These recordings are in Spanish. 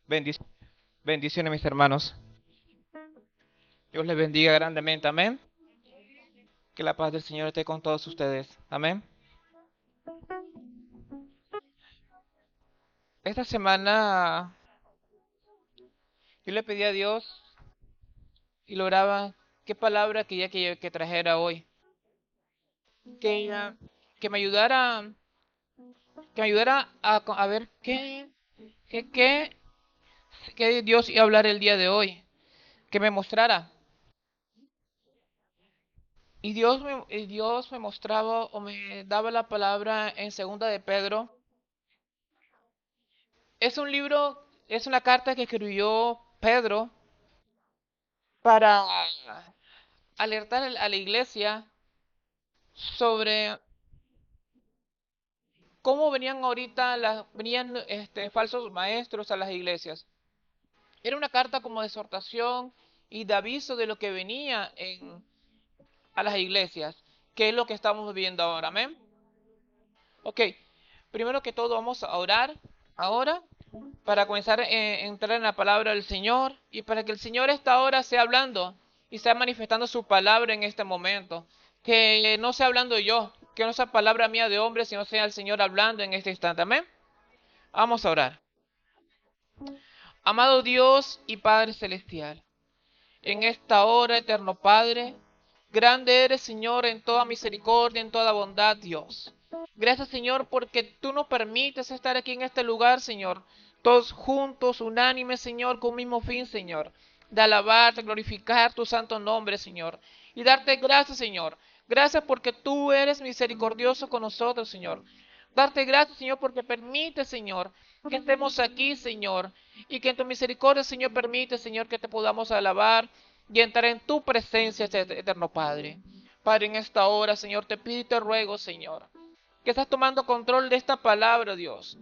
Bendic- Bendiciones, mis hermanos. Dios les bendiga grandemente. Amén. Que la paz del Señor esté con todos ustedes. Amén. Esta semana yo le pedí a Dios y lo oraba qué palabra quería que trajera hoy. Que, que me ayudara, a ver qué, qué, qué Dios iba a hablar el día de hoy. Que me mostrara. Y Dios me mostraba o me daba la palabra en segunda de Pedro. Es un libro, es una carta que escribió Pedro para alertar a la iglesia sobre cómo venían ahorita venían falsos maestros a las iglesias. Era una carta como de exhortación y de aviso de lo que venía a las iglesias, que es lo que estamos viviendo ahora. Amén. Ok, primero que todo vamos a orar ahora para comenzar a entrar en la palabra del Señor y para que el Señor esta hora sea hablando y sea manifestando su palabra en este momento. Que no sea hablando yo, que no sea palabra mía de hombre, sino sea el Señor hablando en este instante. Amén. Vamos a orar. Amado Dios y Padre Celestial, en esta hora, eterno Padre, grande eres, Señor, en toda misericordia, en toda bondad, Dios. Gracias, Señor, porque tú nos permites estar aquí en este lugar, Señor, todos juntos, unánimes, Señor, con un mismo fin, Señor, de alabarte, glorificar tu santo nombre, Señor, y darte gracias, Señor. Gracias porque tú eres misericordioso con nosotros, Señor. Darte gracias, Señor, porque permite, Señor, que estemos aquí, Señor, y que en tu misericordia, Señor, permite, Señor, que te podamos alabar y entrar en tu presencia, eterno Padre. Padre, en esta hora, Señor, te pido y te ruego, Señor, que estás tomando control de esta palabra, Dios.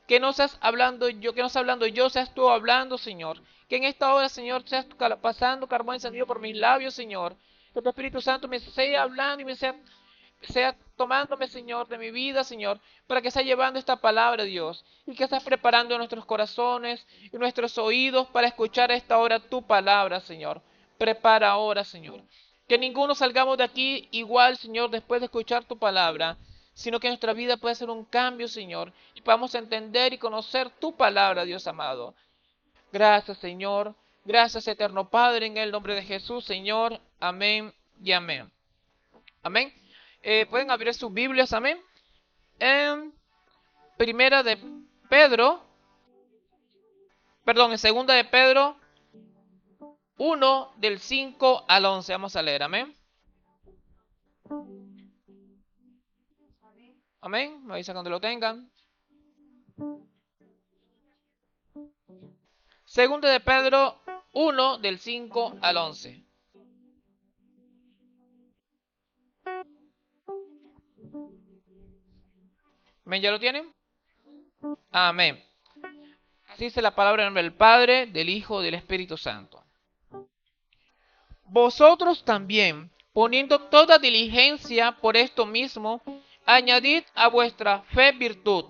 Que no seas hablando yo, que no seas hablando yo, seas tú hablando, Señor. Que en esta hora, Señor, seas tú pasando carbón encendido por mis labios, Señor. Que tu Espíritu Santo me sea hablando y sea tomándome, Señor, de mi vida, Señor, para que sea llevando esta palabra, Dios, y que estés preparando nuestros corazones y nuestros oídos para escuchar a esta hora tu palabra, Señor. Prepara ahora, Señor. Que ninguno salgamos de aquí igual, Señor, después de escuchar tu palabra, sino que nuestra vida pueda ser un cambio, Señor, y podamos entender y conocer tu palabra, Dios amado. Gracias, Señor. Gracias, eterno Padre, en el nombre de Jesús, Señor. Amén y amén. Amén. Pueden abrir sus Biblias, amén. En primera de Pedro, perdón, en segunda de Pedro 1 del 5 al 11. Vamos a leer, amén. Amén. Me avisa cuando lo tengan. Segunda de Pedro 1 del 5 al 11. Amén, ¿ya lo tienen? Amén. Así dice la palabra en nombre del Padre, del Hijo y del Espíritu Santo. Vosotros también, poniendo toda diligencia por esto mismo, añadid a vuestra fe virtud,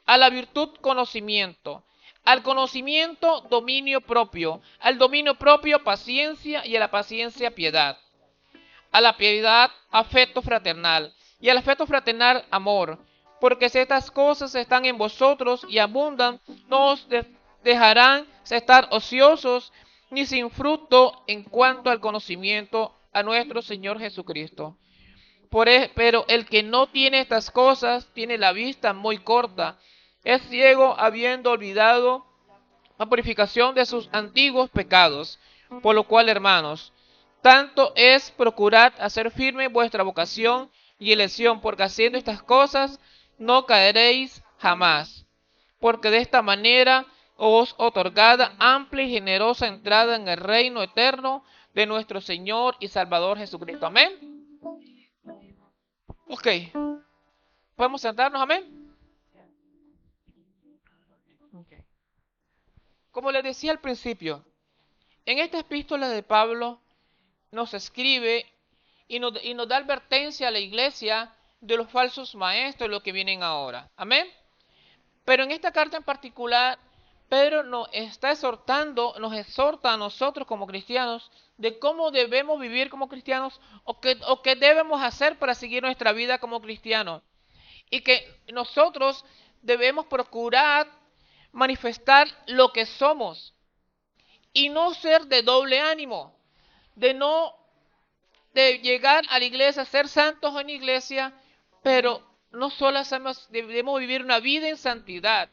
a la virtud conocimiento, al conocimiento dominio propio, al dominio propio paciencia y a la paciencia piedad, a la piedad afecto fraternal y al afecto fraternal amor, porque si estas cosas están en vosotros y abundan, no os dejarán estar ociosos ni sin fruto en cuanto al conocimiento a nuestro Señor Jesucristo. Pero el que no tiene estas cosas tiene la vista muy corta, es ciego habiendo olvidado la purificación de sus antiguos pecados. Por lo cual, hermanos, tanto es procurar hacer firme vuestra vocación y elección, porque haciendo estas cosas no caeréis jamás, porque de esta manera os otorgada amplia y generosa entrada en el reino eterno de nuestro Señor y Salvador Jesucristo. Amén. Ok, podemos sentarnos, amén. Okay. Como les decía al principio, en esta epístola de Pablo nos escribe y nos da advertencia a la iglesia de los falsos maestros, los que vienen ahora. Amén. Pero en esta carta en particular, Pedro nos exhorta a nosotros como cristianos de cómo debemos vivir como cristianos o qué debemos hacer para seguir nuestra vida como cristianos. Y que nosotros debemos procurar manifestar lo que somos y no ser de doble ánimo, de llegar a la iglesia, ser santos en la iglesia, pero no solo debemos vivir una vida en santidad,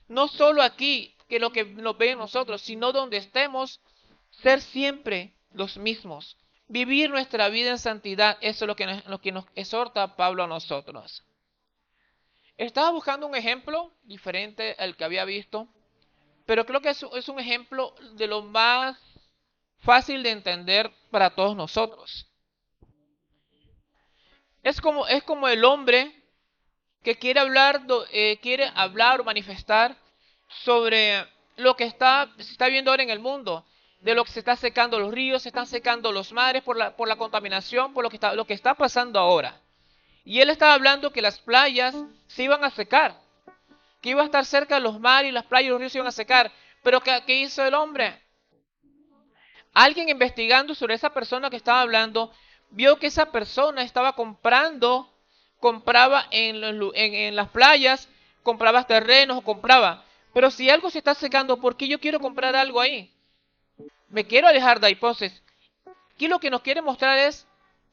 no solo aquí, que lo que nos ve en nosotros, sino donde estemos, ser siempre los mismos, vivir nuestra vida en santidad. Eso es lo que nos exhorta Pablo a nosotros. Estaba buscando un ejemplo diferente al que había visto, pero creo que es un ejemplo de lo más fácil de entender para todos nosotros. Es como el hombre que quiere hablar o manifestar sobre lo que se está viendo ahora en el mundo, de lo que se está secando los ríos, se están secando los mares por la contaminación, por lo que está pasando ahora. Y él estaba hablando que las playas se iban a secar, que iba a estar cerca de los mares y las playas y los ríos se iban a secar. Pero ¿qué hizo el hombre? Alguien investigando sobre esa persona que estaba hablando, vio que esa persona estaba compraba en las playas, compraba terrenos, compraba. Pero si algo se está secando, ¿por qué yo quiero comprar algo ahí? Me quiero alejar de ahí. Entonces, aquí lo que nos quiere mostrar es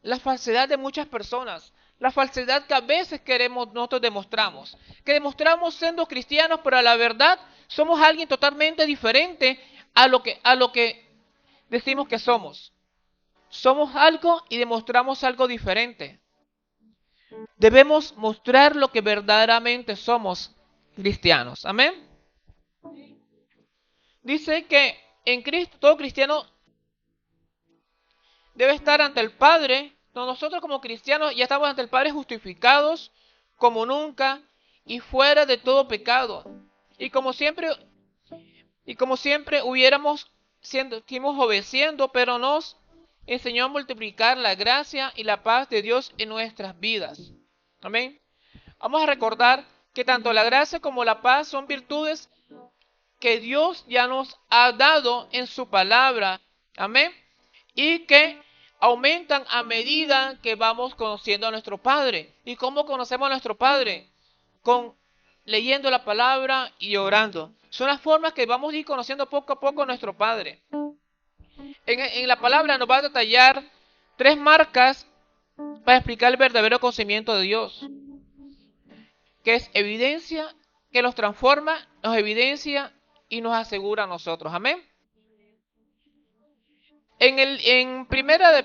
la falsedad de muchas personas. La falsedad que a veces nosotros demostramos. Que demostramos siendo cristianos, pero a la verdad somos alguien totalmente diferente a lo que decimos que somos. Somos algo y demostramos algo diferente. Debemos mostrar lo que verdaderamente somos cristianos. Amén. Dice que en Cristo todo cristiano debe estar ante el Padre. Nosotros como cristianos ya estamos ante el Padre justificados como nunca y fuera de todo pecado. Y como siempre estuvimos obedeciendo, pero nos enseñó a multiplicar la gracia y la paz de Dios en nuestras vidas. Amén. Vamos a recordar que tanto la gracia como la paz son virtudes que Dios ya nos ha dado en su palabra. Amén. Y que aumentan a medida que vamos conociendo a nuestro Padre. ¿Y cómo conocemos a nuestro Padre? Leyendo la palabra y orando. Son las formas que vamos a ir conociendo poco a poco a nuestro Padre. En la palabra nos va a detallar 3 marcas para explicar el verdadero conocimiento de Dios. Que es evidencia, que nos transforma, nos evidencia y nos asegura a nosotros. Amén. En segunda de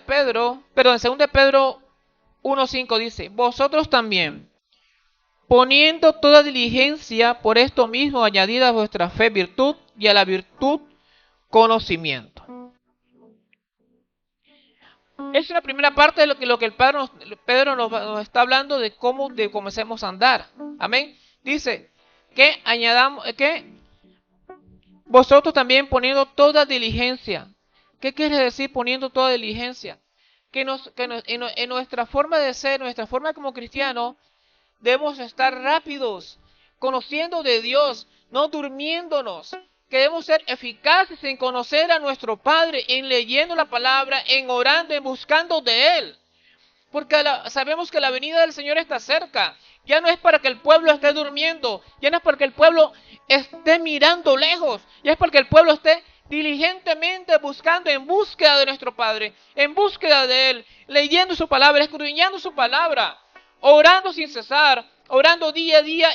Pedro 1:5 dice: vosotros también, poniendo toda diligencia, por esto mismo añadid a vuestra fe virtud, y a la virtud conocimiento. Es la primera parte de lo que Pedro nos está hablando de cómo comencemos a andar. Amén. Dice que vosotros también poniendo toda diligencia. ¿Qué quiere decir poniendo toda diligencia? En nuestra forma de ser, nuestra forma como cristianos, debemos estar rápidos, conociendo de Dios, no durmiéndonos. Que debemos ser eficaces en conocer a nuestro Padre, en leyendo la palabra, en orando, en buscando de Él. Porque sabemos que la venida del Señor está cerca. Ya no es para que el pueblo esté durmiendo, ya no es para que el pueblo esté mirando lejos, ya es para que el pueblo esté diligentemente buscando, en búsqueda de nuestro Padre, en búsqueda de Él, leyendo su palabra, escudriñando su palabra, orando sin cesar, orando día a día,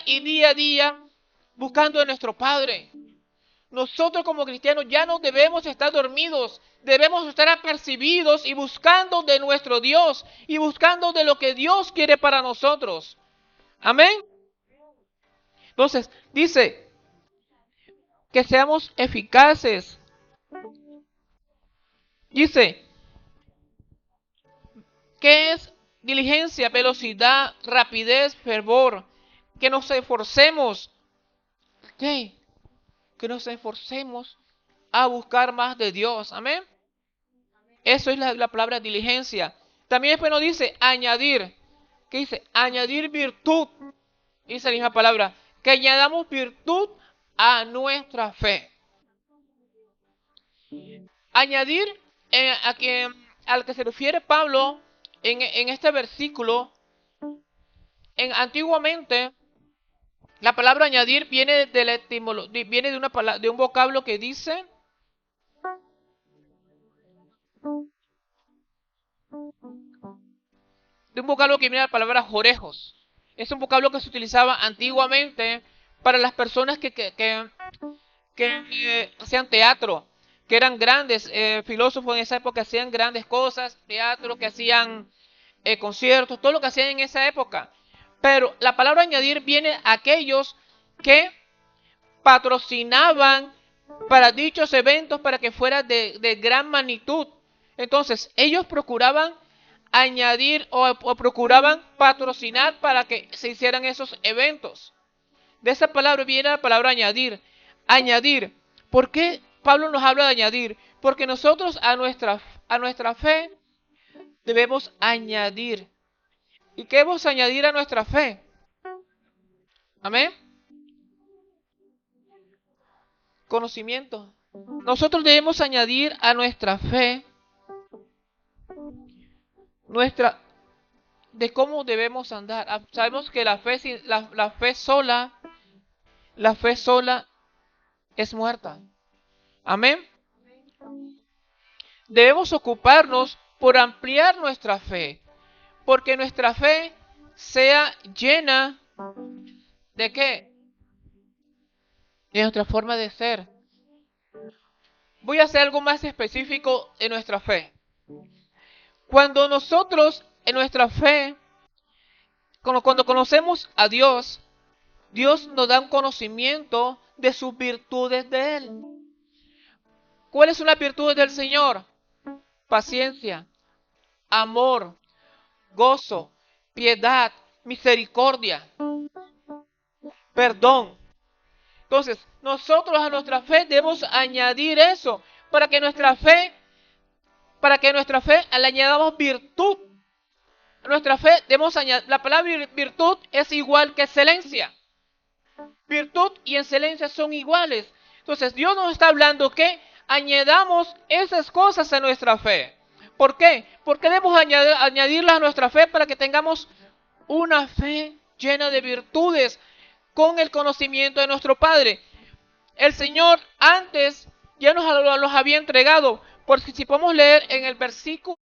buscando a nuestro Padre. Nosotros como cristianos ya no debemos estar dormidos, debemos estar apercibidos y buscando de nuestro Dios y buscando de lo que Dios quiere para nosotros. Amén. Entonces, dice que seamos eficaces. Dice, ¿qué es diligencia, velocidad, rapidez, fervor? Que nos esforcemos. ¿Qué? Que nos esforcemos a buscar más de Dios. Amén. Eso es la palabra diligencia. También después nos dice añadir. ¿Qué dice? Añadir virtud. Dice la misma palabra. Que añadamos virtud a nuestra fe. Añadir al que se refiere Pablo en este versículo, antiguamente la palabra añadir viene de la viene de una de un vocablo que dice de un vocablo que viene de la palabra jorejos. Es un vocablo que se utilizaba antiguamente para las personas que hacían teatro, que eran grandes filósofos en esa época, hacían grandes cosas, teatro, que hacían conciertos, todo lo que hacían en esa época. Pero la palabra añadir viene a aquellos que patrocinaban para dichos eventos para que fuera de gran magnitud. Entonces, ellos procuraban añadir o procuraban patrocinar para que se hicieran esos eventos. De esa palabra viene la palabra añadir. Añadir. ¿Por qué Pablo nos habla de añadir? Porque nosotros a nuestra fe debemos añadir. ¿Y qué debemos añadir a nuestra fe? Amén. Conocimiento. Nosotros debemos añadir a nuestra fe nuestra de cómo debemos andar. Sabemos que la fe sola es muerta. Amén. Debemos ocuparnos por ampliar nuestra fe, porque nuestra fe sea llena de qué? De nuestra forma de ser. Voy a hacer algo más específico en nuestra fe. Cuando nosotros en nuestra fe, cuando conocemos a Dios, Dios nos da un conocimiento de sus virtudes de Él. ¿Cuáles son las virtudes del Señor? Paciencia, amor, gozo, piedad, misericordia, perdón. Entonces, nosotros a nuestra fe debemos añadir eso para que nuestra fe le añadamos virtud. A nuestra fe debemos añadir, la palabra virtud es igual que excelencia. Virtud y excelencia son iguales. Entonces, Dios nos está hablando que añadamos esas cosas a nuestra fe. ¿Por qué? Porque debemos añadirlas a nuestra fe para que tengamos una fe llena de virtudes con el conocimiento de nuestro Padre. El Señor antes ya nos los había entregado, porque si podemos leer en el versículo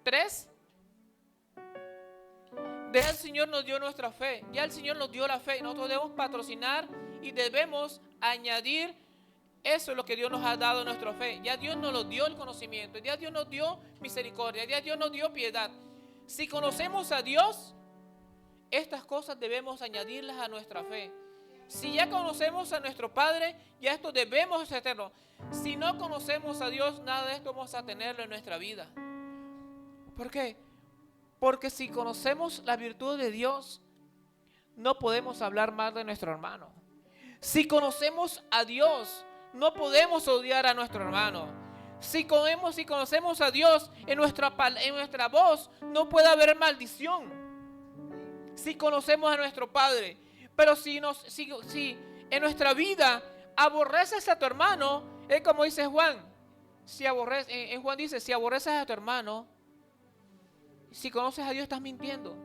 3. Ya el Señor nos dio nuestra fe, ya el Señor nos dio la fe y nosotros debemos patrocinar y debemos añadir. Eso es lo que Dios nos ha dado en nuestra fe. Ya Dios nos lo dio el conocimiento, ya Dios nos dio misericordia, ya Dios nos dio piedad. Si conocemos a Dios, estas cosas debemos añadirlas a nuestra fe. Si ya conocemos a nuestro Padre, ya esto debemos hacerlo. Si no conocemos a Dios, nada de esto vamos a tenerlo en nuestra vida. ¿Por qué? Porque si conocemos la virtud de Dios, no podemos hablar mal de nuestro hermano. Si conocemos a Dios, no podemos odiar a nuestro hermano. Si conocemos a Dios, en nuestra voz no puede haber maldición. Si conocemos a nuestro Padre. Pero si en nuestra vida aborreces a tu hermano, es como dice Juan. En Juan dice, si aborreces a tu hermano, si conoces a Dios estás mintiendo.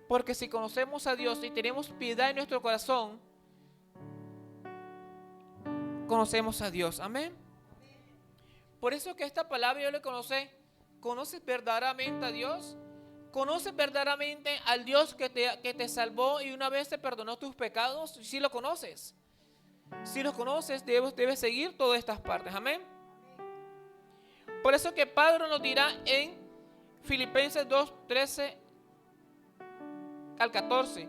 Porque si conocemos a Dios y tenemos piedad en nuestro corazón, conocemos a Dios. Amén. Por eso que esta palabra yo le conocí. ¿Conoces verdaderamente a Dios? ¿Conoces verdaderamente al Dios que te salvó y una vez te perdonó tus pecados? Si lo conoces. Si lo conoces, debes seguir todas estas partes. Amén. Por eso que Pablo nos dirá en Filipenses 2, 13 al 14.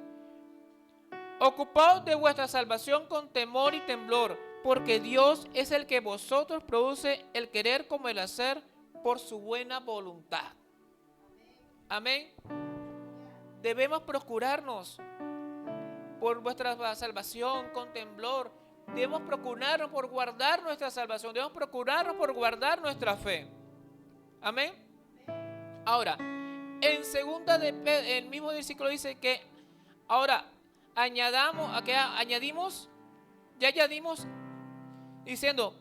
Ocupaos de vuestra salvación con temor y temblor, porque Dios es el que vosotros produce el querer como el hacer por su buena voluntad. Amén. Debemos procurarnos por vuestra salvación con temblor. Debemos procurarnos por guardar nuestra salvación. Debemos procurarnos por guardar nuestra fe. Amén. Ahora, en segunda el mismo versículo dice que ahora añadimos diciendo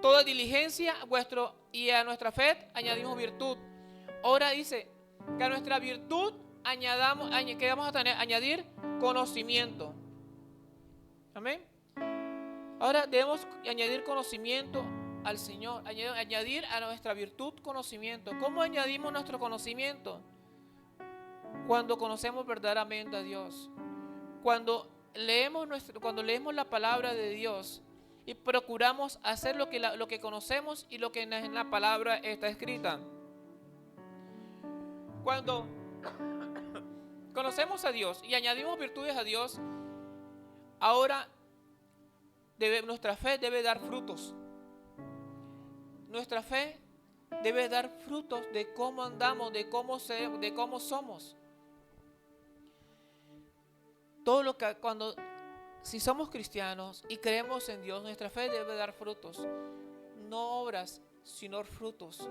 toda diligencia y a nuestra fe añadimos virtud. Ahora dice que a nuestra virtud que vamos a añadir conocimiento. Amén. Ahora debemos añadir conocimiento al Señor, añadir a nuestra virtud conocimiento. ¿Cómo añadimos nuestro conocimiento? Cuando conocemos verdaderamente a Dios. Cuando leemos la palabra de Dios y procuramos hacer lo que conocemos y lo que en la palabra está escrita. Cuando conocemos a Dios y añadimos virtudes a Dios, ahora nuestra fe debe dar frutos. Nuestra fe debe dar frutos de cómo andamos, de cómo somos. Si somos cristianos y creemos en Dios, nuestra fe debe dar frutos. No obras, sino frutos.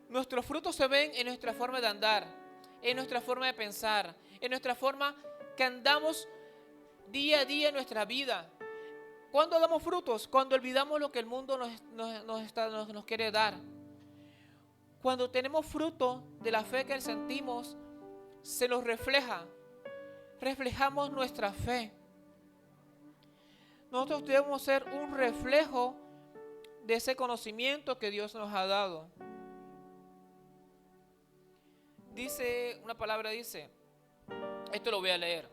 Nuestros frutos se ven en nuestra forma de andar, en nuestra forma de pensar, en nuestra forma que andamos día a día en nuestra vida. ¿Cuándo damos frutos? Cuando olvidamos lo que el mundo nos quiere dar. Cuando tenemos fruto de la fe que sentimos, se nos refleja. Reflejamos nuestra fe. Nosotros debemos ser un reflejo de ese conocimiento que Dios nos ha dado. Una palabra dice, esto lo voy a leer.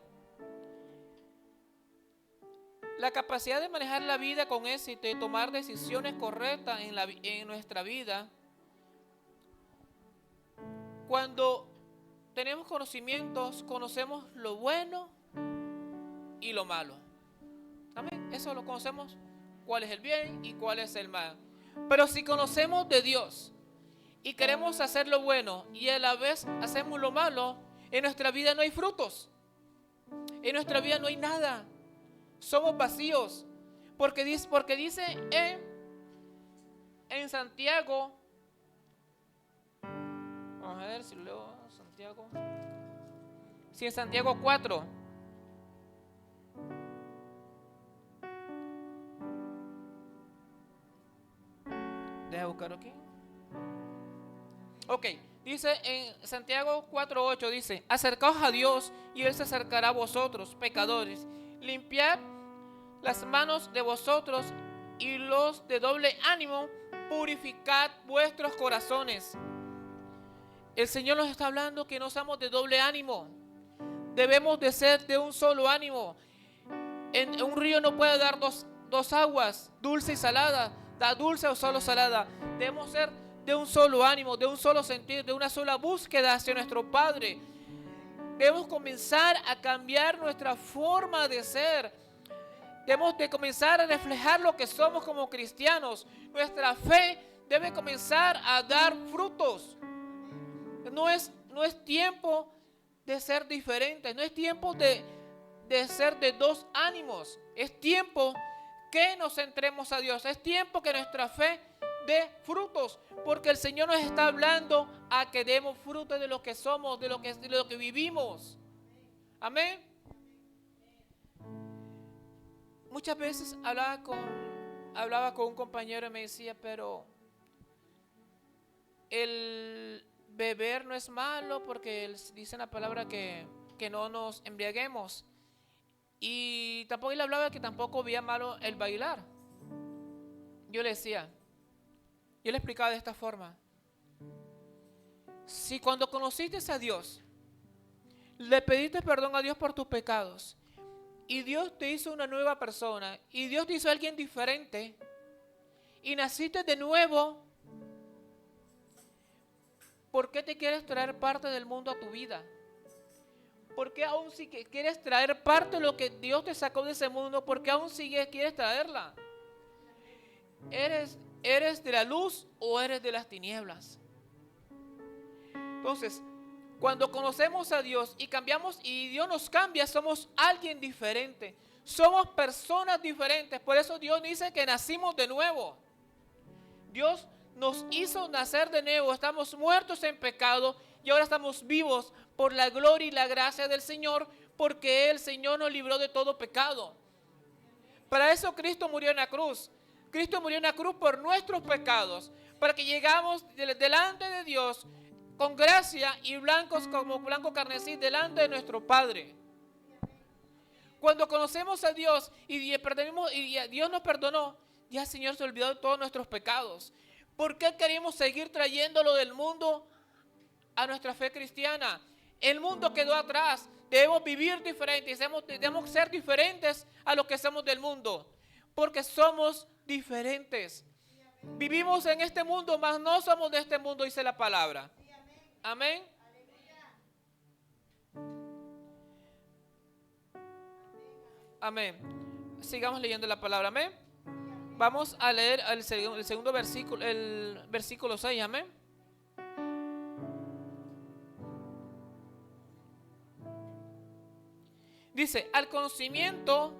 La capacidad de manejar la vida con éxito y tomar decisiones correctas en nuestra vida. Cuando tenemos conocimientos, conocemos lo bueno y lo malo. Amén. Eso lo conocemos, cuál es el bien y cuál es el mal. Pero si conocemos de Dios y queremos hacer lo bueno y a la vez hacemos lo malo, en nuestra vida no hay frutos. En nuestra vida no hay nada. Somos vacíos. Porque dice en Santiago, vamos a ver si lo leo Santiago. Si en Santiago 4. Deja buscar aquí. Ok, dice en Santiago 4:8, dice, acercaos a Dios y Él se acercará a vosotros, pecadores. Limpiad las manos de vosotros y los de doble ánimo, purificad vuestros corazones. El Señor nos está hablando que no seamos de doble ánimo. Debemos de ser de un solo ánimo. En un río no puede dar dos aguas, dulce y salada. Da dulce o solo salada. Debemos ser de un solo ánimo, de un solo sentir, de una sola búsqueda hacia nuestro Padre. Debemos comenzar a cambiar nuestra forma de ser. Debemos de comenzar a reflejar lo que somos como cristianos. Nuestra fe debe comenzar a dar frutos. No es tiempo de ser diferentes. No es tiempo de ser de dos ánimos. Es tiempo que nos centremos a Dios. Es tiempo que nuestra fe dé frutos. Porque el Señor nos está hablando a que demos frutos de lo que somos, de lo que vivimos. Amén. Muchas veces hablaba con un compañero y me decía, pero el beber no es malo porque dice la palabra que no nos embriaguemos. Y tampoco él hablaba que tampoco había malo el bailar. Yo le explicaba de esta forma. Si cuando conociste a Dios, le pediste perdón a Dios por tus pecados, y Dios te hizo una nueva persona, y Dios te hizo alguien diferente, y naciste de nuevo, ¿por qué te quieres traer parte del mundo a tu vida? ¿Por qué aún si quieres traer parte de lo que Dios te sacó de ese mundo? ¿Por qué aún quieres traerla? ¿Eres de la luz o eres de las tinieblas? Entonces, cuando conocemos a Dios y cambiamos y Dios nos cambia, somos alguien diferente. Somos personas diferentes. Por eso Dios dice que nacimos de nuevo. Dios nos hizo nacer de nuevo. Estamos muertos en pecado y ahora estamos vivos por la gloria y la gracia del Señor, porque el Señor nos libró de todo pecado. Para eso Cristo murió en la cruz. Cristo murió en la cruz por nuestros pecados, para que llegamos delante de Dios con gracia y blancos como blanco carmesí delante de nuestro Padre. Cuando conocemos a Dios y Dios nos perdonó, ya el Señor se olvidó de todos nuestros pecados. ¿Por qué queremos seguir trayéndolo del mundo a nuestra fe cristiana? El mundo quedó atrás. Debemos vivir diferentes. Debemos ser diferentes a lo que somos del mundo. Porque somos diferentes. Vivimos en este mundo, mas no somos de este mundo, dice la palabra. Amén. Amén. Sigamos leyendo la palabra. Amén. Vamos a leer el segundo versículo, el versículo 6. Amén. Dice, al conocimiento,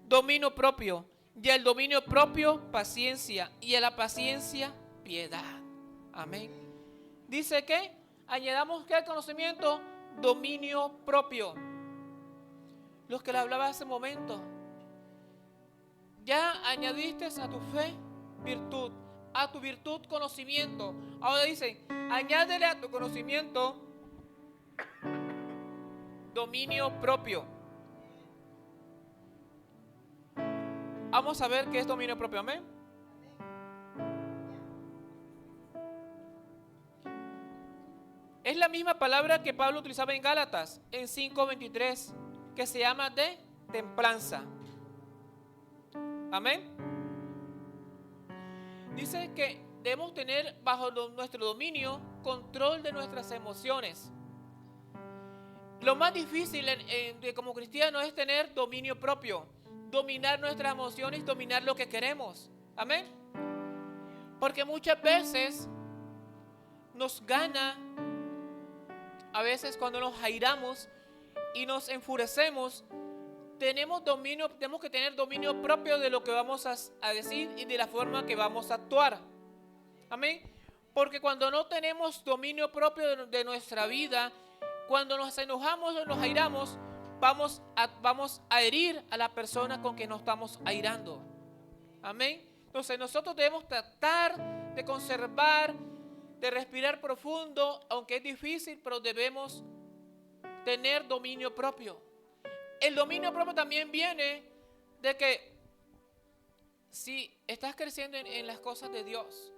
dominio propio, y al dominio propio, paciencia, y a la paciencia, piedad. Amén. Dice que añadamos que al conocimiento, dominio propio. Los que le hablaba hace un momento. Ya añadiste a tu fe virtud, a tu virtud conocimiento. Ahora dicen, añádele a tu conocimiento dominio propio. Vamos a ver qué es dominio propio. Amén. Es la misma palabra que Pablo utilizaba en Gálatas, en 5:23, que se llama de templanza. Amén. Dice que debemos tener bajo nuestro dominio control de nuestras emociones. Lo más difícil como cristiano es tener dominio propio, dominar nuestras emociones, dominar lo que queremos. Amén. Porque muchas veces nos gana, a veces cuando nos airamos y nos enfurecemos, tenemos que tener dominio propio de lo que vamos a decir y de la forma que vamos a actuar. Amén. Porque cuando no tenemos dominio propio de nuestra vida, cuando nos enojamos o nos airamos, vamos a herir a la persona con que nos estamos airando. Amén. Entonces nosotros debemos tratar de conservar, de respirar profundo, aunque es difícil, pero debemos tener dominio propio. El dominio propio también viene de que si estás creciendo en las cosas de Dios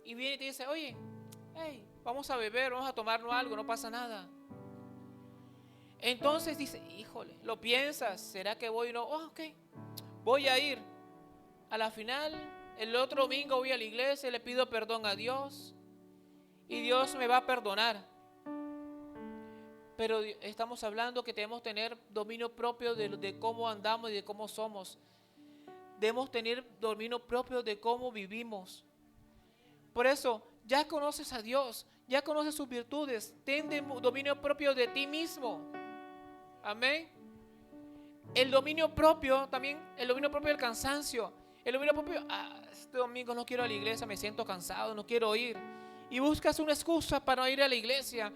y viene y te dice, oye, hey, vamos a beber, vamos a tomarnos algo, no pasa nada. Entonces dice, híjole, lo piensas, ¿será que voy o no? Oh, ok, voy a ir. A la final, el otro domingo voy a la iglesia, le pido perdón a Dios y Dios me va a perdonar. Pero estamos hablando que debemos tener dominio propio de cómo andamos y de cómo somos. Debemos tener dominio propio de cómo vivimos. Por eso, ya conoces a Dios, ya conoces sus virtudes, ten dominio propio de ti mismo. Amén. El dominio propio, también el dominio propio del cansancio. El dominio propio, este domingo no quiero ir a la iglesia, me siento cansado, no quiero ir. Y buscas una excusa para no ir a la iglesia.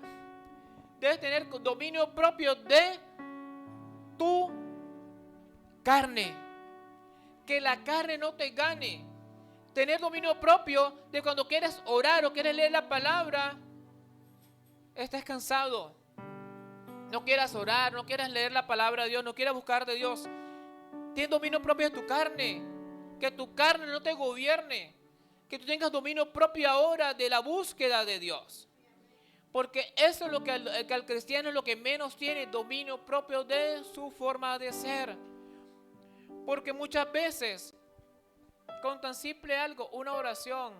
Debes tener dominio propio de tu carne. Que la carne no te gane. Tener dominio propio de cuando quieres orar o quieres leer la palabra, estás cansado. No quieras orar, no quieras leer la palabra de Dios, no quieras buscar de Dios. Tienes dominio propio de tu carne. Que tu carne no te gobierne. Que tú tengas dominio propio ahora de la búsqueda de Dios. Porque eso es lo que al cristiano es lo que menos tiene, dominio propio de su forma de ser. Porque muchas veces, con tan simple algo, una oración,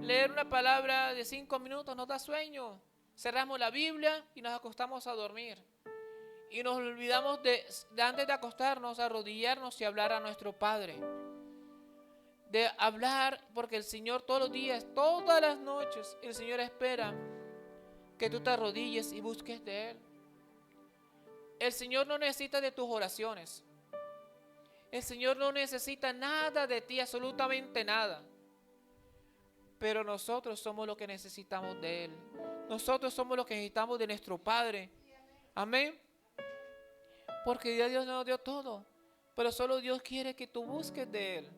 leer una palabra de 5 minutos nos da sueño. Cerramos la Biblia y nos acostamos a dormir. Y nos olvidamos de antes de acostarnos, arrodillarnos y hablar a nuestro Padre. De hablar, porque el Señor todos los días, todas las noches, el Señor espera que tú te arrodilles y busques de Él. El Señor no necesita de tus oraciones. El Señor no necesita nada de ti, absolutamente nada. Pero nosotros somos los que necesitamos de Él. Nosotros somos los que necesitamos de nuestro Padre. Amén. Porque Dios nos dio todo. Pero solo Dios quiere que tú busques de Él.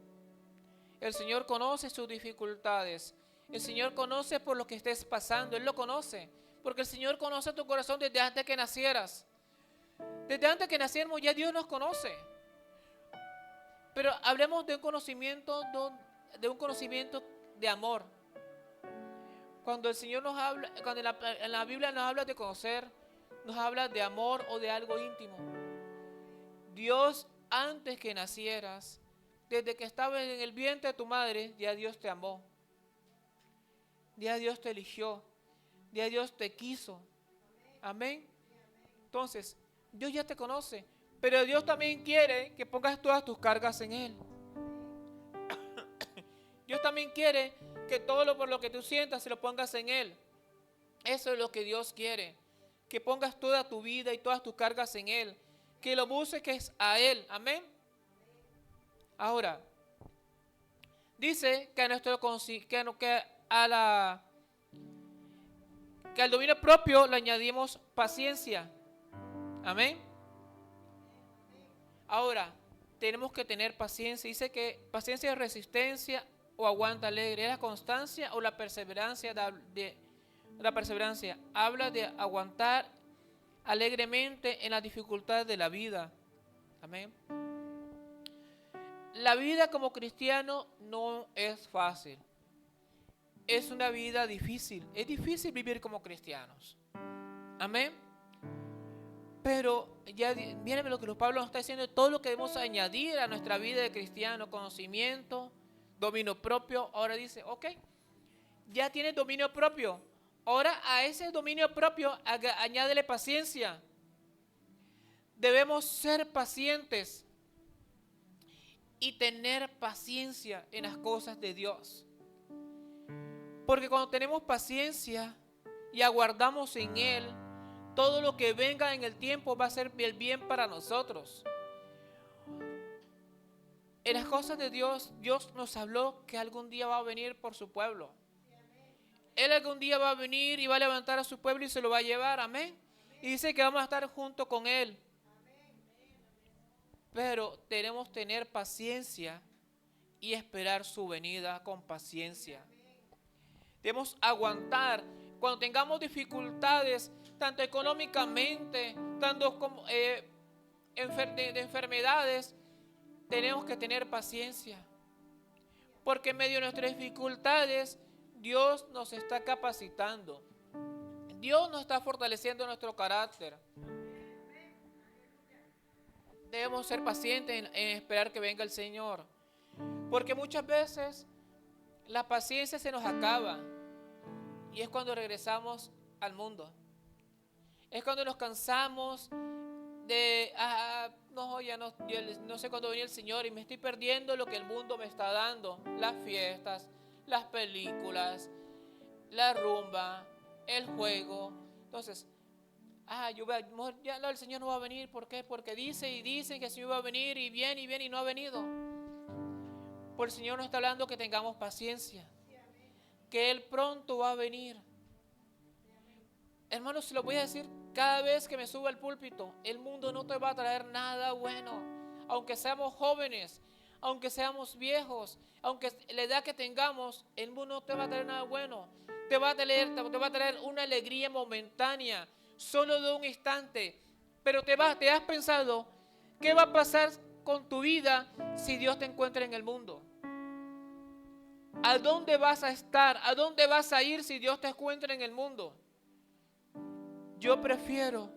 El Señor conoce sus dificultades. El Señor conoce por lo que estés pasando. Él lo conoce. Porque el Señor conoce tu corazón desde antes que nacieras. Desde antes que naciéramos ya Dios nos conoce. Pero hablemos de un conocimiento de amor. Cuando el Señor nos habla, cuando en la Biblia nos habla de conocer, nos habla de amor o de algo íntimo. Dios, antes que nacieras, desde que estabas en el vientre de tu madre, ya Dios te amó. Ya Dios te eligió. Ya Dios te quiso. Amén. Entonces, Dios ya te conoce. Pero Dios también quiere que pongas todas tus cargas en Él. Dios también quiere que todo lo por lo que tú sientas se lo pongas en Él. Eso es lo que Dios quiere. Que pongas toda tu vida y todas tus cargas en Él. Que lo busques a Él. Amén. Ahora, dice que al dominio propio le añadimos paciencia. Amén. Ahora, tenemos que tener paciencia. Dice que paciencia es resistencia o aguanta alegre. ¿Es la constancia o la perseverancia? La perseverancia habla de aguantar alegremente en las dificultades de la vida. Amén. La vida como cristiano no es fácil. Es una vida difícil. Es difícil vivir como cristianos. Amén. Pero ya miren lo que los Pablo nos está diciendo, todo lo que debemos añadir a nuestra vida de cristiano, conocimiento, dominio propio. Ahora dice, ok, ya tienes dominio propio. Ahora a ese dominio propio añádele paciencia. Debemos ser pacientes y tener paciencia en las cosas de Dios. Porque cuando tenemos paciencia y aguardamos en Él, todo lo que venga en el tiempo va a ser el bien para nosotros. En las cosas de Dios, Dios nos habló que algún día va a venir por su pueblo. Él algún día va a venir y va a levantar a su pueblo y se lo va a llevar. Amén. Y dice que vamos a estar junto con Él. Pero tenemos que tener paciencia y esperar su venida con paciencia. Debemos aguantar cuando tengamos dificultades, tanto económicamente, tanto como de enfermedades. Tenemos que tener paciencia. Porque en medio de nuestras dificultades, Dios nos está capacitando. Dios nos está fortaleciendo nuestro carácter. Debemos ser pacientes en esperar que venga el Señor. Porque muchas veces la paciencia se nos acaba. Y es cuando regresamos al mundo. Es cuando nos cansamos de, no, ya no, yo no sé cuándo viene el Señor y me estoy perdiendo lo que el mundo me está dando. Las fiestas, las películas, la rumba, el juego. Entonces, ya no, el Señor no va a venir. ¿Por qué? Porque dicen que el Señor va a venir y viene y no ha venido. Por el Señor nos está hablando que tengamos paciencia, que Él pronto va a venir. Hermanos, se lo voy a decir cada vez que me suba al púlpito, el mundo no te va a traer nada bueno. Aunque seamos jóvenes, aunque seamos viejos, aunque la edad que tengamos, el mundo no te va a traer nada bueno. Te va a traer una alegría momentánea, solo de un instante. Pero te has pensado, ¿qué va a pasar con tu vida si Dios te encuentra en el mundo? ¿A dónde vas a estar? ¿A dónde vas a ir si Dios te encuentra en el mundo? Yo prefiero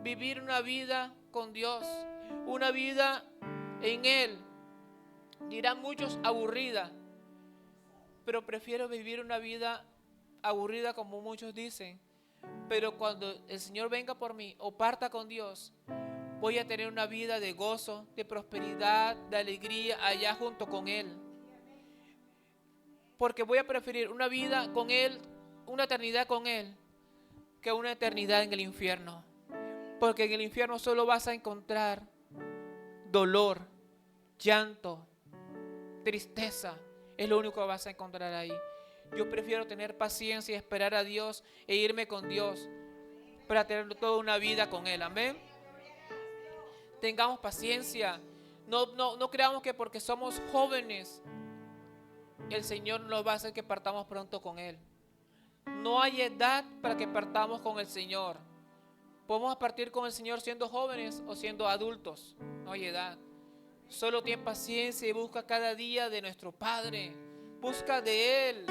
vivir una vida con Dios, una vida en Él. Dirán muchos aburrida, pero prefiero vivir una vida aburrida como muchos dicen. Pero cuando el Señor venga por mí o parta con Dios, voy a tener una vida de gozo, de prosperidad, de alegría allá junto con Él. Porque voy a preferir una vida con Él, una eternidad con Él, que una eternidad en el infierno. Porque en el infierno solo vas a encontrar dolor, llanto, tristeza. Es lo único que vas a encontrar ahí. Yo prefiero tener paciencia y esperar a Dios e irme con Dios para tener toda una vida con Él. Amén. Tengamos paciencia. No creamos que porque somos jóvenes el Señor nos va a hacer que partamos pronto con Él. No hay edad para que partamos con el Señor. Podemos partir con el Señor siendo jóvenes o siendo adultos. No hay edad. Solo ten paciencia y busca cada día de nuestro Padre. Busca de Él.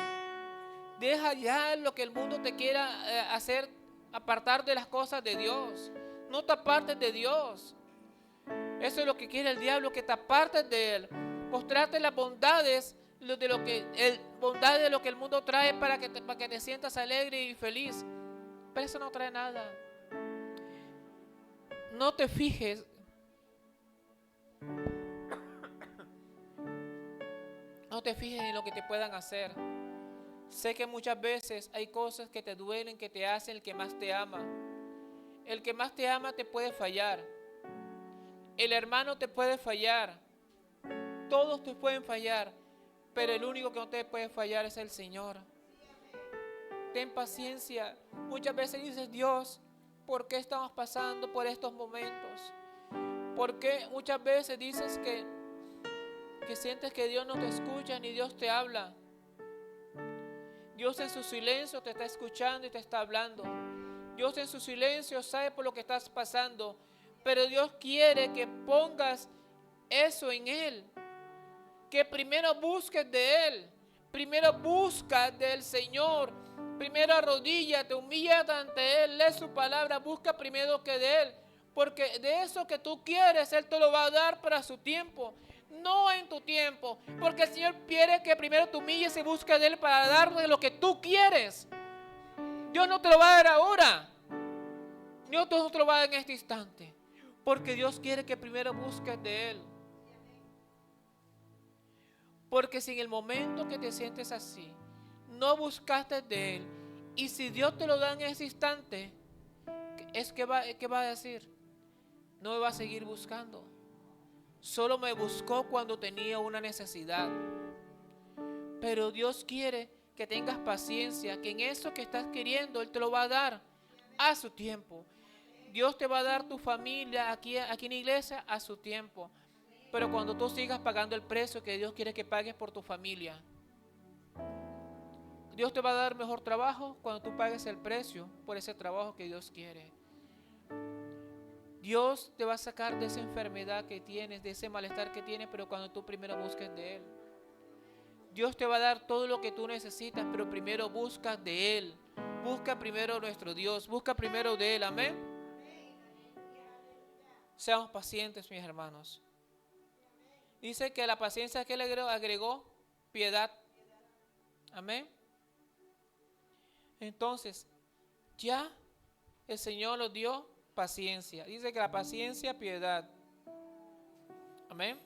Deja ya lo que el mundo te quiera hacer apartar de las cosas de Dios. No te apartes de Dios. Eso es lo que quiere el diablo, que te apartes de Él. Mostrarte las bondades de lo que el mundo trae para que te sientas alegre y feliz. Pero eso no trae nada. No te fijes. No te fijes en lo que te puedan hacer. Sé que muchas veces hay cosas que te duelen, que te hacen el que más te ama. El que más te ama te puede fallar. El hermano te puede fallar. Todos te pueden fallar. Pero el único que no te puede fallar es el Señor. Ten paciencia. Muchas veces dices, Dios, ¿por qué estamos pasando por estos momentos? ¿Por qué muchas veces dices que sientes que Dios no te escucha ni Dios te habla? Dios en su silencio te está escuchando y te está hablando. Dios en su silencio sabe por lo que estás pasando. Pero Dios quiere que pongas eso en Él. Que primero busques de Él. Primero busca del Señor. Primero arrodíllate, humíllate ante Él. Lee su palabra, busca primero que de Él. Porque de eso que tú quieres, Él te lo va a dar para su tiempo. No en tu tiempo. Porque el Señor quiere que primero te humilles y busques de Él para darte lo que tú quieres. Dios no te lo va a dar ahora. Dios no te lo va a dar en este instante. Porque Dios quiere que primero busques de Él. Porque si en el momento que te sientes así, no buscaste de Él, y si Dios te lo da en ese instante, ¿qué va a decir? No me va a seguir buscando. Solo me buscó cuando tenía una necesidad. Pero Dios quiere que tengas paciencia, que en eso que estás queriendo, Él te lo va a dar a su tiempo. Dios te va a dar tu familia aquí en la iglesia a su tiempo. Pero cuando tú sigas pagando el precio que Dios quiere que pagues por tu familia. Dios te va a dar mejor trabajo cuando tú pagues el precio por ese trabajo que Dios quiere. Dios te va a sacar de esa enfermedad que tienes, de ese malestar que tienes, pero cuando tú primero busques de Él. Dios te va a dar todo lo que tú necesitas, pero primero busca de Él. Busca primero nuestro Dios, busca primero de Él, amén. Seamos pacientes, mis hermanos. Dice que a la paciencia que le agregó piedad, amén. Entonces, ya el Señor nos dio paciencia. Dice que la paciencia, piedad, amén.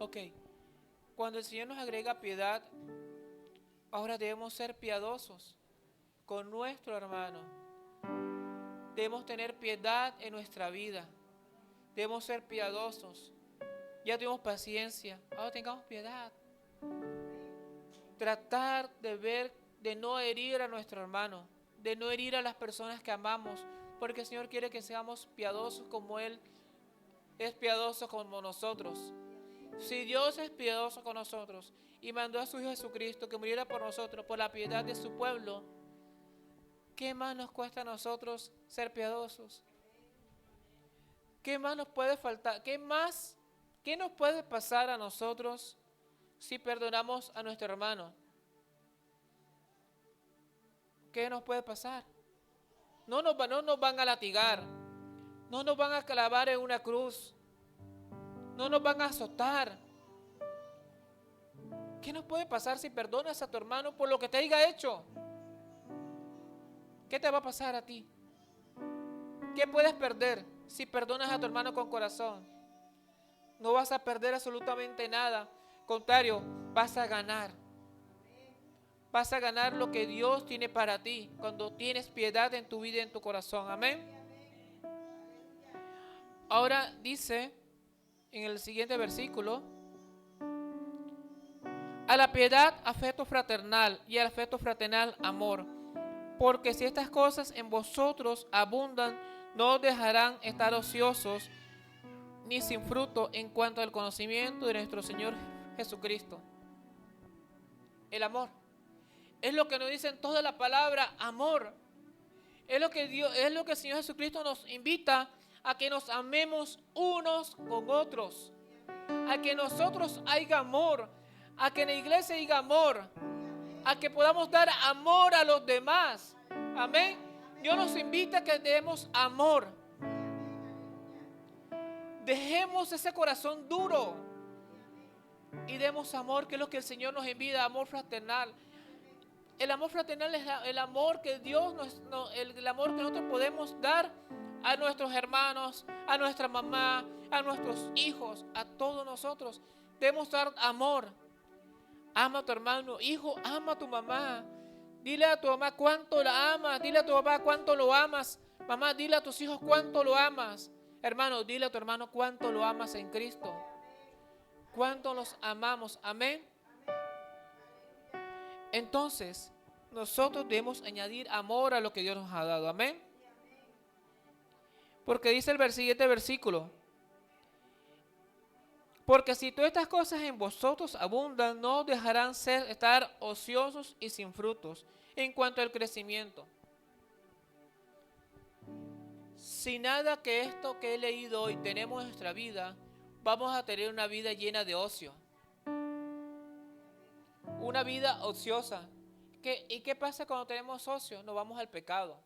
Ok, cuando el Señor nos agrega piedad, ahora debemos ser piadosos con nuestro hermano. Debemos tener piedad en nuestra vida. Debemos ser piadosos. Ya tuvimos paciencia, ahora tengamos piedad. Tratar de ver, de no herir a nuestro hermano, de no herir a las personas que amamos, porque el Señor quiere que seamos piadosos como Él es piadoso como nosotros. Si Dios es piadoso con nosotros y mandó a su Hijo Jesucristo que muriera por nosotros, por la piedad de su pueblo, ¿qué más nos cuesta a nosotros ser piadosos? ¿Qué más nos puede faltar? ¿Qué nos puede pasar a nosotros si perdonamos a nuestro hermano? ¿Qué nos puede pasar? No nos van a latigar, no nos van a clavar en una cruz, no nos van a azotar. ¿Qué nos puede pasar si perdonas a tu hermano por lo que te haya hecho? ¿Qué te va a pasar a ti? ¿Qué puedes perder si perdonas a tu hermano con corazón? No vas a perder absolutamente nada. Contrario, vas a ganar. Vas a ganar lo que Dios tiene para ti cuando tienes piedad en tu vida y en tu corazón. Amén. Ahora dice en el siguiente versículo: a la piedad afecto fraternal y al afecto fraternal amor. Porque si estas cosas en vosotros abundan, no os dejarán estar ociosos ni sin fruto en cuanto al conocimiento de nuestro Señor Jesucristo. El amor es lo que nos dice en toda la palabra, amor. Es lo que el Señor Jesucristo nos invita a que nos amemos unos con otros, a que nosotros haya amor, a que en la iglesia haya amor, a que podamos dar amor a los demás. Amén. Dios nos invita a que demos amor. Dejemos ese corazón duro y demos amor, que es lo que el Señor nos invita, amor fraternal. El amor fraternal es el amor que Dios el amor que nosotros podemos dar a nuestros hermanos, a nuestra mamá, a nuestros hijos, a todos nosotros. Debemos dar amor. Ama a tu hermano, hijo, ama a tu mamá. Dile a tu mamá cuánto la amas. Dile a tu papá cuánto lo amas. Mamá, dile a tus hijos cuánto lo amas. Hermano, dile a tu hermano cuánto lo amas en Cristo. Cuánto los amamos. Amén. Entonces, nosotros debemos añadir amor a lo que Dios nos ha dado. Amén. Porque dice el siguiente versículo: porque si todas estas cosas en vosotros abundan, no os dejarán estar ociosos y sin frutos en cuanto al crecimiento. Si nada que esto que he leído hoy tenemos en nuestra vida, vamos a tener una vida llena de ocio. Una vida ociosa. ¿Y qué pasa cuando tenemos ocio? Nos vamos al pecado.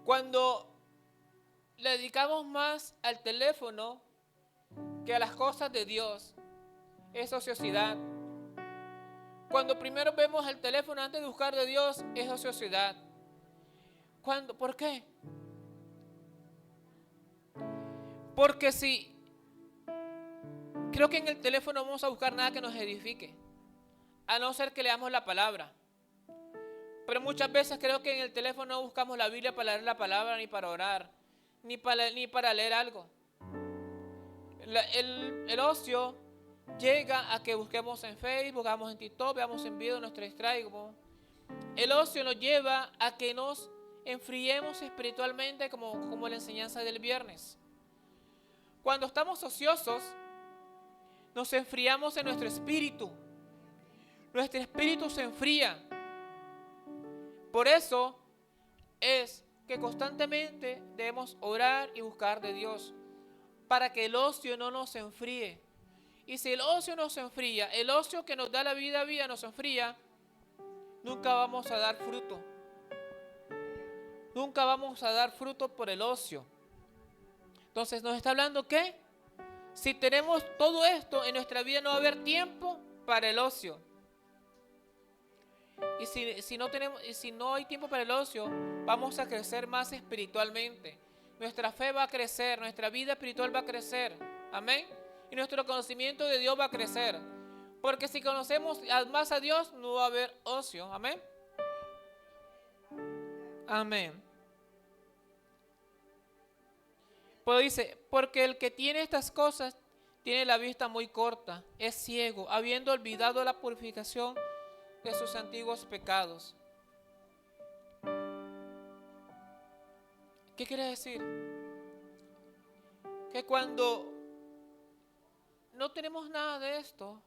Cuando le dedicamos más al teléfono que a las cosas de Dios, es ociosidad. Cuando primero vemos el teléfono antes de buscar de Dios, es ociosidad. ¿Por qué? Porque creo que en el teléfono no vamos a buscar nada que nos edifique, a no ser que leamos la palabra. Pero muchas veces creo que en el teléfono no buscamos la Biblia para leer la palabra, ni para orar, ni para leer algo. El ocio llega a que busquemos en Facebook, buscamos en TikTok, veamos en video, nos distraigamos. El ocio nos lleva a que nos enfriemos espiritualmente como la enseñanza del viernes. Cuando estamos ociosos, nos enfriamos en nuestro espíritu. Nuestro espíritu se enfría. Por eso es que constantemente debemos orar y buscar de Dios. para que el ocio no nos enfríe. Y si el ocio nos enfría, el ocio que nos da la vida nos enfría, nunca vamos a dar fruto. Nunca vamos a dar fruto por el ocio. Entonces nos está hablando que si tenemos todo esto en nuestra vida no va a haber tiempo para el ocio. Y si no hay tiempo para el ocio, vamos a crecer más espiritualmente. Nuestra fe va a crecer, nuestra vida espiritual va a crecer. Amén. Y nuestro conocimiento de Dios va a crecer. Porque si conocemos más a Dios, no va a haber ocio. Amén. Amén. Pero dice, porque el que tiene estas cosas tiene la vista muy corta, es ciego, habiendo olvidado la purificación de sus antiguos pecados. ¿Qué quiere decir? Que cuando no tenemos nada de esto,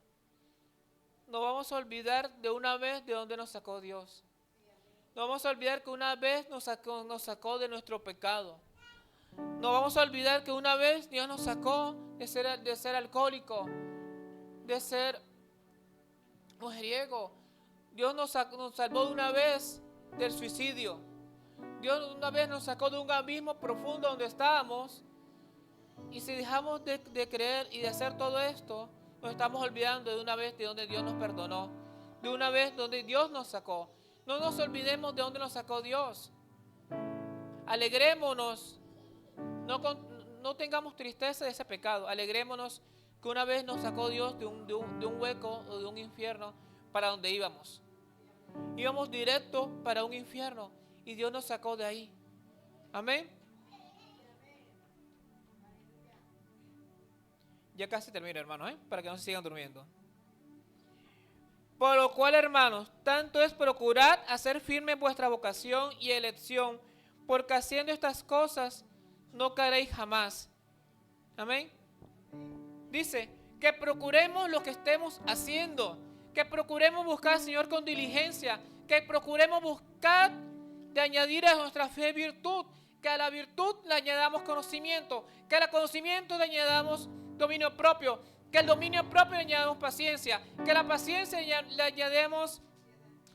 nos vamos a olvidar de una vez de dónde nos sacó Dios. Nos vamos a olvidar que una vez nos sacó de nuestro pecado. Nos vamos a olvidar que una vez Dios nos sacó de ser alcohólico, de ser mujeriego. Dios nos salvó de una vez del suicidio. Dios una vez nos sacó de un abismo profundo donde estábamos. Y si dejamos de creer y de hacer todo esto, nos estamos olvidando de una vez de donde Dios nos perdonó. De una vez donde Dios nos sacó. No nos olvidemos de donde nos sacó Dios. Alegrémonos. No tengamos tristeza de ese pecado. Alegrémonos que una vez nos sacó Dios de un hueco o de un infierno para donde íbamos. Íbamos directo para un infierno y Dios nos sacó de ahí. Amén. Ya casi termino, hermanos, para que no se sigan durmiendo. Por lo cual, hermanos, tanto es procurar hacer firme vuestra vocación y elección, porque haciendo estas cosas no caeréis jamás. Amén. Dice que procuremos lo que estemos haciendo, que procuremos buscar al Señor con diligencia, que procuremos buscar de añadir a nuestra fe virtud, que a la virtud le añadamos conocimiento, que al conocimiento le añadamos dominio propio, que al dominio propio le añadamos paciencia, que a la paciencia le añadamos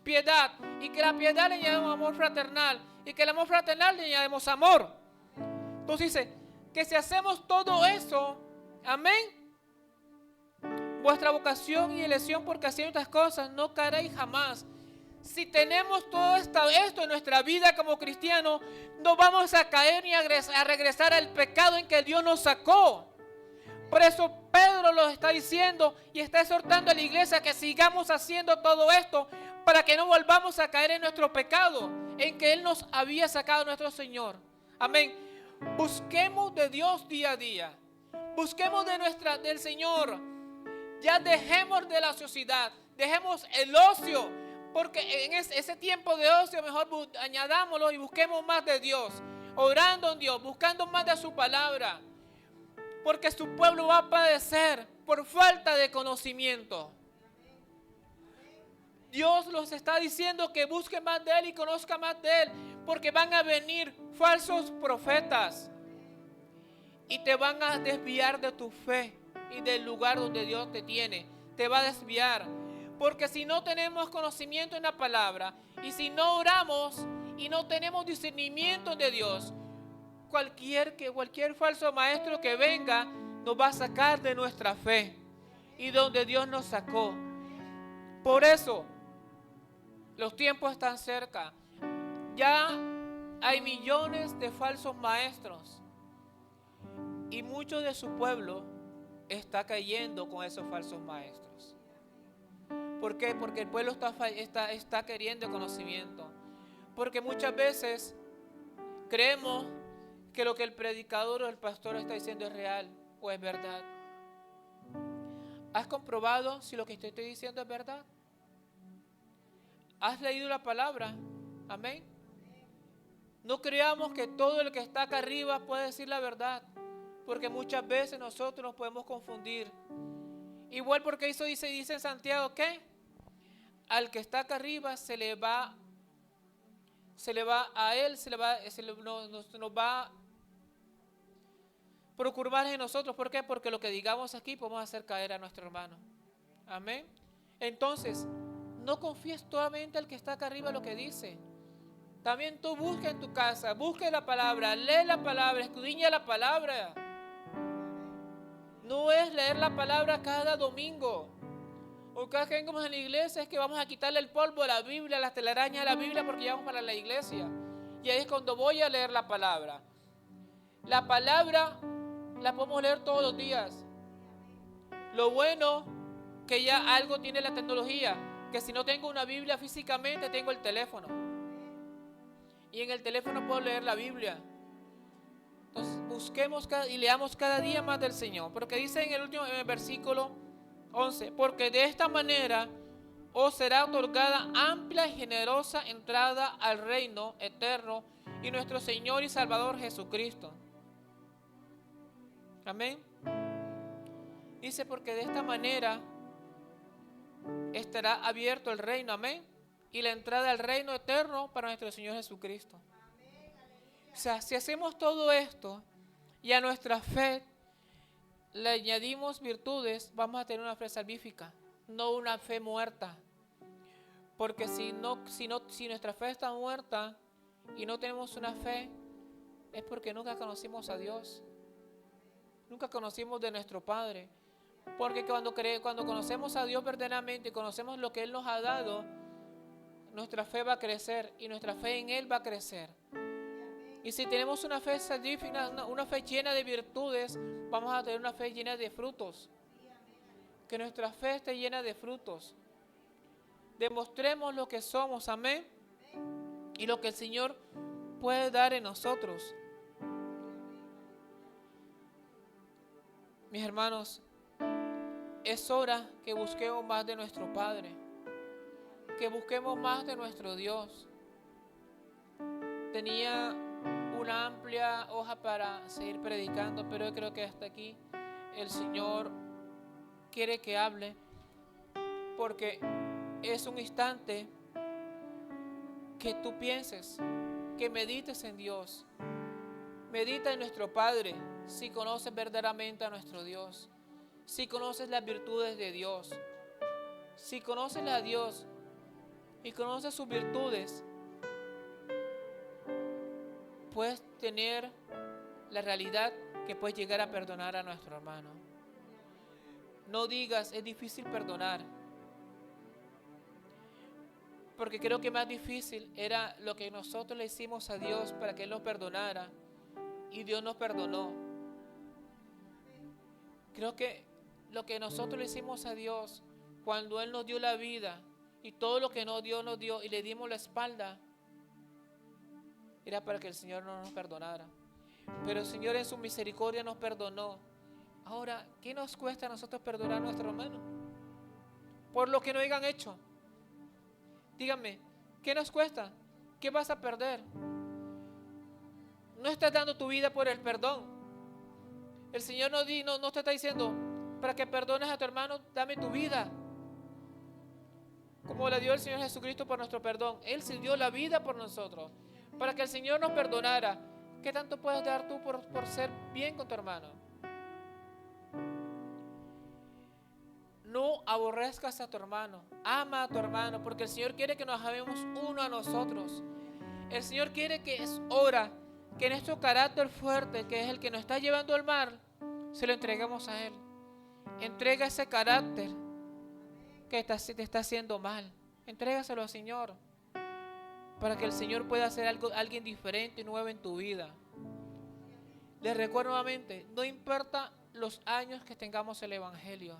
piedad, y que a la piedad le añadamos amor fraternal, y que al amor fraternal le añadamos amor. Entonces dice que si hacemos todo eso, amén, vuestra vocación y elección, porque haciendo estas cosas no caeréis jamás. Si tenemos todo esto en nuestra vida como cristianos, no vamos a caer ni a regresar al pecado en que Dios nos sacó. Por eso Pedro lo está diciendo y está exhortando a la iglesia que sigamos haciendo todo esto para que no volvamos a caer en nuestro pecado en que Él nos había sacado nuestro Señor. Amén. Busquemos de Dios día a día. Busquemos del Señor. Ya dejemos de la ociosidad. Dejemos el ocio. Porque en ese tiempo de ocio mejor añadámoslo y busquemos más de Dios. Orando en Dios, buscando más de su palabra. Porque su pueblo va a padecer por falta de conocimiento. Dios los está diciendo que busquen más de Él y conozcan más de Él. Porque van a venir falsos profetas. Y te van a desviar de tu fe y del lugar donde Dios te tiene. Te va a desviar. Porque si no tenemos conocimiento en la palabra y si no oramos y no tenemos discernimiento de Dios, cualquier falso maestro que venga nos va a sacar de nuestra fe y donde Dios nos sacó. Por eso los tiempos están cerca. Ya hay millones de falsos maestros y mucho de su pueblo está cayendo con esos falsos maestros. ¿Por qué? Porque el pueblo está queriendo conocimiento. Porque muchas veces creemos que lo que el predicador o el pastor está diciendo es real o es verdad. ¿Has comprobado si lo que te estoy diciendo es verdad? ¿Has leído la palabra? Amén. No creamos que todo el que está acá arriba puede decir la verdad, porque muchas veces nosotros nos podemos confundir. Igual porque eso dice en Santiago que al que está acá arriba procurar en nosotros. ¿Por qué? Porque lo que digamos aquí podemos hacer caer a nuestro hermano. Amén. Entonces, no confíes solamente al que está acá arriba lo que dice. También tú busca en tu casa, busca la palabra, lee la palabra, escudriña la palabra. No es leer la palabra cada domingo. O cada que vengamos a la iglesia es que vamos a quitarle el polvo a la Biblia, las telarañas a la Biblia porque ya vamos para la iglesia. Y ahí es cuando voy a leer la palabra. La palabra la podemos leer todos los días. Lo bueno que ya algo tiene la tecnología, que si no tengo una Biblia físicamente, tengo el teléfono. Y en el teléfono puedo leer la Biblia. Entonces busquemos y leamos cada día más del Señor. Porque dice en el último versículo 11, porque de esta manera os será otorgada amplia y generosa entrada al reino eterno y nuestro Señor y Salvador Jesucristo. Amén. Dice, porque de esta manera estará abierto el reino, amén, y la entrada al reino eterno para nuestro Señor Jesucristo. O sea, si hacemos todo esto y a nuestra fe le añadimos virtudes, vamos a tener una fe salvífica, no una fe muerta. Porque si nuestra fe está muerta y no tenemos una fe, es porque nunca conocimos a Dios. Nunca conocimos de nuestro Padre. Porque cuando conocemos a Dios verdaderamente y conocemos lo que Él nos ha dado, nuestra fe va a crecer y nuestra fe en Él va a crecer. Y si tenemos una fe salvífica, una fe llena de virtudes, vamos a tener una fe llena de frutos. Que nuestra fe esté llena de frutos. Demostremos lo que somos, amén. Y lo que el Señor puede dar en nosotros. Mis hermanos, es hora que busquemos más de nuestro Padre. Que busquemos más de nuestro Dios. Tenía una amplia hoja para seguir predicando, pero yo creo que hasta aquí el Señor quiere que hable, porque es un instante que tú pienses, que medites en Dios. Medita en nuestro Padre, si conoces verdaderamente a nuestro Dios, si conoces las virtudes de Dios, si conoces a Dios y conoces sus virtudes, puedes tener la realidad que puedes llegar a perdonar a nuestro hermano. No digas, es difícil perdonar. Porque creo que más difícil era lo que nosotros le hicimos a Dios para que Él nos perdonara. Y Dios nos perdonó. Creo que lo que nosotros le hicimos a Dios cuando Él nos dio la vida y todo lo que nos dio y le dimos la espalda, era para que el Señor no nos perdonara. Pero el Señor en su misericordia nos perdonó. Ahora, ¿qué nos cuesta a nosotros perdonar a nuestro hermano? Por lo que no hayan hecho. Díganme, ¿qué nos cuesta? ¿Qué vas a perder? No estás dando tu vida por el perdón. El Señor no te está diciendo, para que perdones a tu hermano, dame tu vida. Como la dio el Señor Jesucristo por nuestro perdón. Él se dio la vida por nosotros. Para que el Señor nos perdonara. ¿Qué tanto puedes dar tú por ser bien con tu hermano? No aborrezcas a tu hermano. Ama a tu hermano. Porque el Señor quiere que nos amemos uno a nosotros. El Señor quiere que es hora que nuestro carácter fuerte, que es el que nos está llevando al mal, se lo entreguemos a Él. Entrega ese carácter que te está haciendo mal. Entrégaselo al Señor. Para que el Señor pueda hacer alguien diferente y nuevo en tu vida. Les recuerdo nuevamente, no importa los años que tengamos el Evangelio,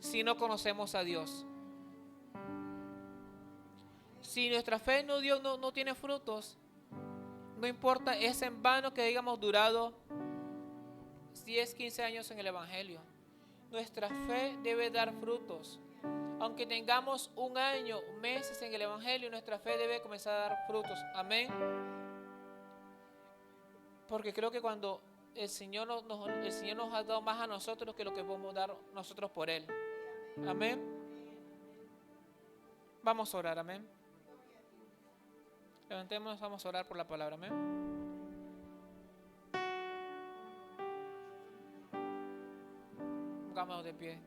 si no conocemos a Dios. Si nuestra fe no tiene frutos, no importa, es en vano que hayamos durado 10, 15 años en el Evangelio. Nuestra fe debe dar frutos. Aunque tengamos un año, meses en el Evangelio, nuestra fe debe comenzar a dar frutos. Amén. Porque creo que cuando el Señor nos ha dado más a nosotros que lo que podemos dar nosotros por Él. Amén. Vamos a orar, amén. Levantémonos, vamos a orar por la palabra, amén. Pongámonos de pie.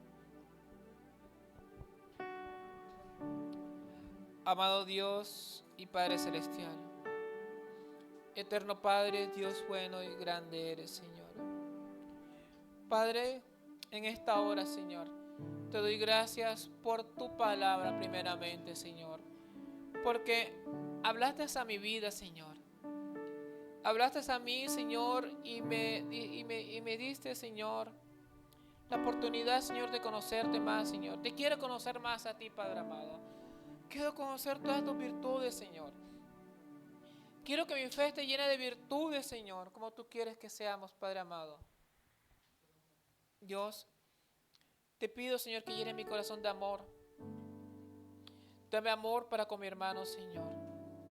Amado Dios y Padre Celestial, eterno Padre, Dios bueno y grande eres, Señor. Padre, en esta hora, Señor, te doy gracias por tu palabra primeramente, Señor, porque hablaste a mi vida, Señor. Hablaste a mí, Señor, y me diste, Señor, la oportunidad, Señor, de conocerte más, Señor. Te quiero conocer más a ti, Padre amado. Quiero conocer todas tus virtudes, Señor. Quiero que mi fe esté llena de virtudes, Señor, como tú quieres que seamos, Padre amado. Dios, te pido, Señor, que llene mi corazón de amor. Dame amor para con mi hermano, Señor.